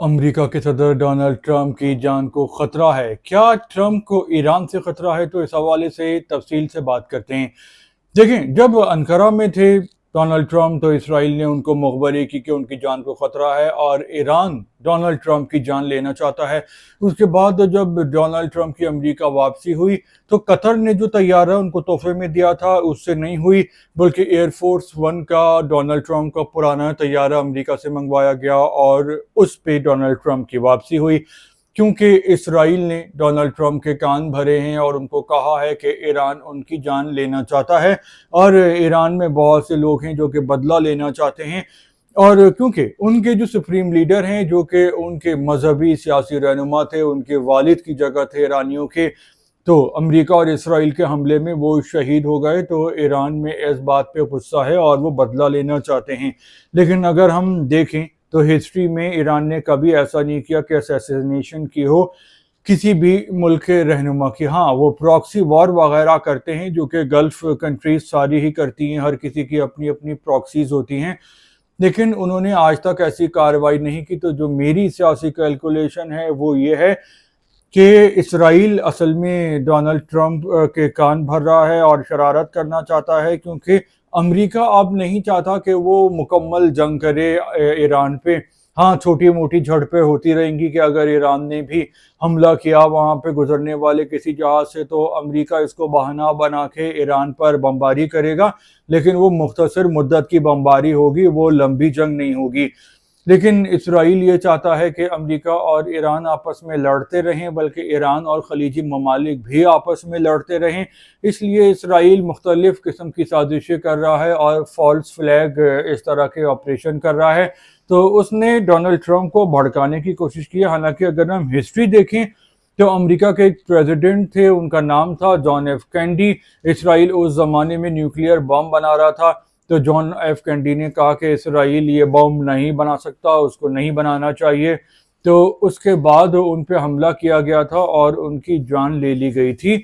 امریکہ کے صدر Donald Trump کی جان کو خطرہ ہے۔ کیا ٹرمپ کو ایران سے خطرہ ہے؟ تو اس حوالے سے تفصیل سے بات کرتے ہیں۔ دیکھیں، جب انقرہ میں تھے ڈونلڈ ٹرمپ تو اسرائیل نے ان کو مخبری کی کہ ان کی جان کو خطرہ ہے اور ایران ڈونلڈ ٹرمپ کی جان لینا چاہتا ہے۔ اس کے بعد جب ڈونلڈ ٹرمپ کی امریکہ واپسی ہوئی تو قطر نے جو طیارہ ان کو تحفے میں دیا تھا اس سے نہیں ہوئی، بلکہ ایئر فورس ون کا ڈونلڈ ٹرمپ کا پرانا طیارہ امریکہ سے منگوایا گیا اور اس پہ ڈونلڈ ٹرمپ کی واپسی ہوئی، کیونکہ اسرائیل نے ڈونلڈ ٹرمپ کے کان بھرے ہیں اور ان کو کہا ہے کہ ایران ان کی جان لینا چاہتا ہے اور ایران میں بہت سے لوگ ہیں جو کہ بدلہ لینا چاہتے ہیں، اور کیونکہ ان کے جو سپریم لیڈر ہیں جو کہ ان کے مذہبی سیاسی رہنما تھے، ان کے والد کی جگہ تھے ایرانیوں کے، تو امریکہ اور اسرائیل کے حملے میں وہ شہید ہو گئے، تو ایران میں اس بات پہ غصہ ہے اور وہ بدلہ لینا چاہتے ہیں۔ لیکن اگر ہم دیکھیں تو ہسٹری میں ایران نے کبھی ایسا نہیں کیا کہ اسیسینیشن کی ہو کسی بھی ملک کے رہنما کی۔ ہاں، وہ پراکسی وار وغیرہ کرتے ہیں جو کہ گلف کنٹریز ساری ہی کرتی ہیں، ہر کسی کی اپنی اپنی پراکسیز ہوتی ہیں، لیکن انہوں نے آج تک ایسی کارروائی نہیں کی۔ تو جو میری سیاسی کیلکولیشن ہے وہ یہ ہے کہ اسرائیل اصل میں ڈونلڈ ٹرمپ کے کان بھر رہا ہے اور شرارت کرنا چاہتا ہے، کیونکہ امریکہ اب نہیں چاہتا کہ وہ مکمل جنگ کرے ایران پہ۔ ہاں، چھوٹی موٹی جھڑپیں ہوتی رہیں گی کہ اگر ایران نے بھی حملہ کیا وہاں پہ گزرنے والے کسی جہاز سے تو امریکہ اس کو بہانہ بنا کے ایران پر بمباری کرے گا، لیکن وہ مختصر مدت کی بمباری ہوگی، وہ لمبی جنگ نہیں ہوگی۔ لیکن اسرائیل یہ چاہتا ہے کہ امریکہ اور ایران آپس میں لڑتے رہیں، بلکہ ایران اور خلیجی ممالک بھی آپس میں لڑتے رہیں۔ اس لیے اسرائیل مختلف قسم کی سازشیں کر رہا ہے اور فالس فلیگ اس طرح کے آپریشن کر رہا ہے۔ تو اس نے ڈونلڈ ٹرمپ کو بھڑکانے کی کوشش کی، حالانکہ اگر ہم ہسٹری دیکھیں تو امریکہ کے ایک پریزیڈنٹ تھے، ان کا نام تھا جان ایف کینیڈی۔ اسرائیل اس زمانے میں نیوکلیئر بم بنا رہا تھا، تو جان ایف کینیڈی نے کہا کہ اسرائیل یہ بم نہیں بنا سکتا، اس کو نہیں بنانا چاہیے، تو اس کے بعد ان پہ حملہ کیا گیا تھا اور ان کی جان لے لی گئی تھی،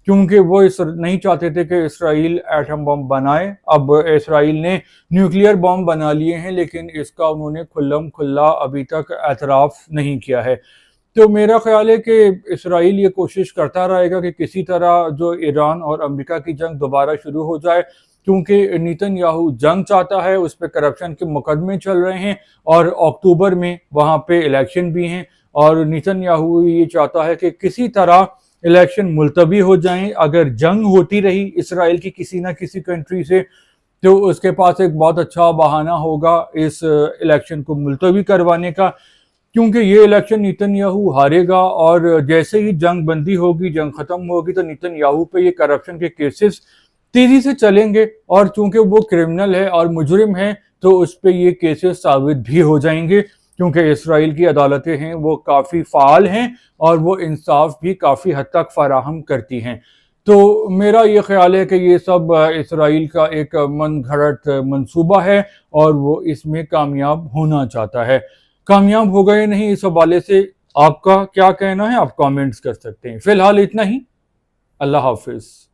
کیونکہ وہ نہیں چاہتے تھے کہ اسرائیل ایٹم بم بنائے۔ اب اسرائیل نے نیوکلیئر بم بنا لیے ہیں، لیکن اس کا انہوں نے کھلم کھلا ابھی تک اعتراف نہیں کیا ہے۔ تو میرا خیال ہے کہ اسرائیل یہ کوشش کرتا رہے گا کہ کسی طرح جو ایران اور امریکہ کی جنگ دوبارہ شروع ہو جائے، کیونکہ نیتن یاہو جنگ چاہتا ہے، اس پہ کرپشن کے مقدمے چل رہے ہیں اور اکتوبر میں وہاں پہ الیکشن بھی ہیں، اور نیتن یاہو یہ چاہتا ہے کہ کسی طرح الیکشن ملتوی ہو جائیں۔ اگر جنگ ہوتی رہی اسرائیل کی کسی نہ کسی کنٹری سے تو اس کے پاس ایک بہت اچھا بہانہ ہوگا اس الیکشن کو ملتوی کروانے کا، کیونکہ یہ الیکشن نیتن یاہو ہارے گا، اور جیسے ہی جنگ بندی ہوگی، جنگ ختم ہوگی، تو نیتن یاہو پہ یہ کرپشن کے کیسز تیزی سے چلیں گے، اور چونکہ وہ کرمنل ہے اور مجرم ہے تو اس پہ یہ کیسز ثابت بھی ہو جائیں گے، کیونکہ اسرائیل کی عدالتیں ہیں وہ کافی فعال ہیں اور وہ انصاف بھی کافی حد تک فراہم کرتی ہیں۔ تو میرا یہ خیال ہے کہ یہ سب اسرائیل کا ایک من گھڑت منصوبہ ہے اور وہ اس میں کامیاب ہونا چاہتا ہے۔ کامیاب ہوگا یا نہیں، اس حوالے سے آپ کا کیا کہنا ہے؟ آپ کامنٹس کر سکتے ہیں۔ فی الحال اتنا ہی۔ اللہ حافظ۔